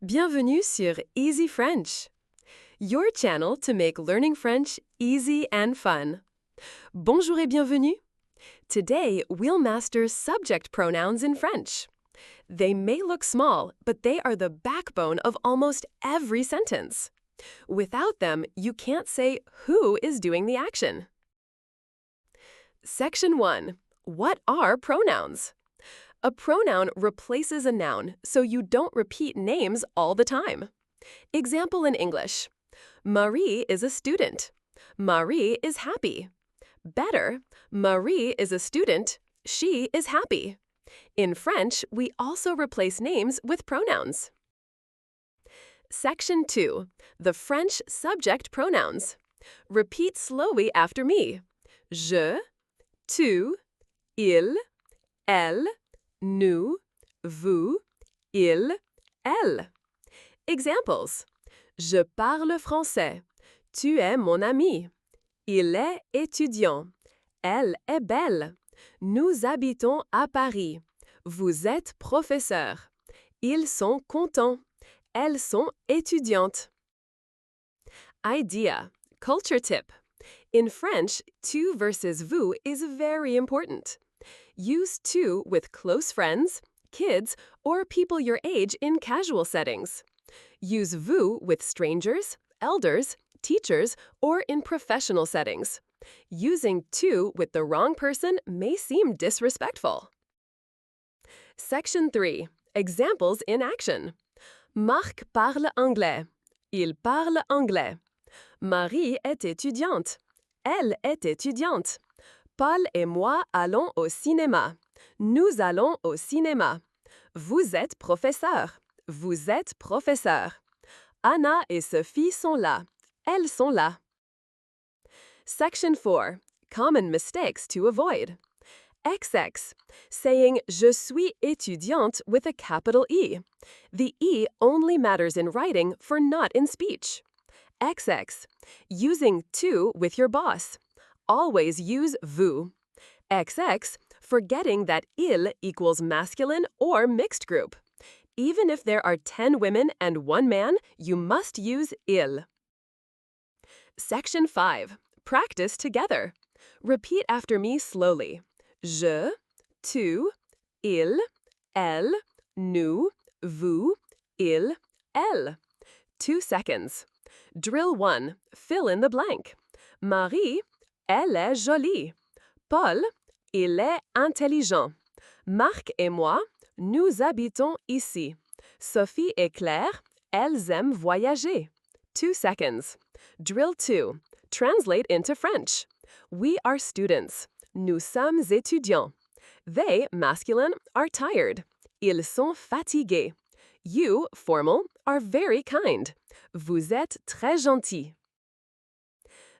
Bienvenue sur EzeeFrench, your channel to make learning French easy and fun. Bonjour et bienvenue. Today, we'll master subject pronouns in French. They may look small, but they are the backbone of almost every sentence. Without them, you can't say who is doing the action. Section 1. What are pronouns? A pronoun replaces a noun, so you don't repeat names all the time. Example in English. Marie is a student. Marie is happy. Better, Marie is a student. She is happy. In French, we also replace names with pronouns. Section 2. The French subject pronouns. Repeat slowly after me. Je, tu, elle, nous, vous, elles. Examples. Je parle français. Tu es mon ami. Il est étudiant. Elle est belle. Nous habitons à Paris. Vous êtes professeur. Ils sont contents. Elles sont étudiantes. Idea. Culture tip. In French, tu versus vous is very important. Use tu with close friends, kids, or people your age in casual settings. Use vous with strangers, elders, teachers, or in professional settings. Using tu with the wrong person may seem disrespectful. Section 3. Examples in action. Marc parle anglais. Il parle anglais. Marie est étudiante. Elle est étudiante. Paul et moi allons au cinéma. Nous allons au cinéma. Vous êtes professeur. Vous êtes professeur. Anna et Sophie sont là. Elles sont là. Section 4. Common mistakes to avoid. XX. Saying je suis étudiante with a capital E. The E only matters in writing for not in speech. XX. Using tu with your boss. Always use vous. XX, forgetting that il equals masculine or mixed group. Even if there are 10 women and 1 man, you must use il. Section 5. Practice together. Repeat after me slowly. Je, tu, elle, nous, vous, elles. 2 seconds. Drill 1. Fill in the blank. Marie, elle est jolie. Paul, il est intelligent. Marc et moi, nous habitons ici. Sophie et Claire, elles aiment voyager. 2 seconds. Drill 2. Translate into French. We are students. Nous sommes étudiants. They, masculine, are tired. Ils sont fatigués. You, formal, are very kind. Vous êtes très gentil.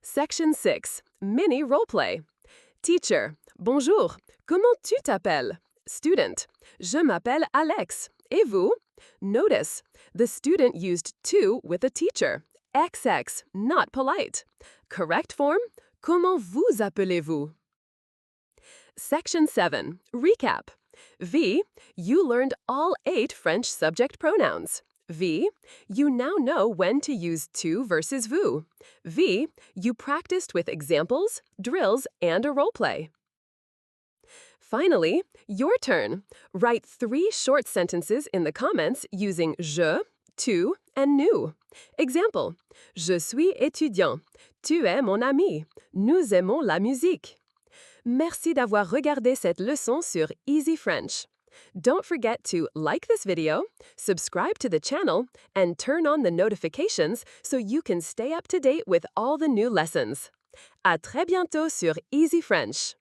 Section 6. Mini roleplay. Teacher. Bonjour. Comment tu t'appelles? Student. Je m'appelle Alex. Et vous? Notice. The student used tu with the teacher. XX. Not polite. Correct form. Comment vous appelez-vous? Section 7. Recap. V. You learned all 8 French subject pronouns. V. You now know when to use tu versus vous. V. You practiced with examples, drills, and a roleplay. Finally, your turn. Write 3 short sentences in the comments using je, tu, and nous. Example. Je suis étudiant. Tu es mon ami. Nous aimons la musique. Merci d'avoir regardé cette leçon sur EzeeFrench. Don't forget to like this video, subscribe to the channel, and turn on the notifications so you can stay up to date with all the new lessons. À très bientôt sur EzeeFrench.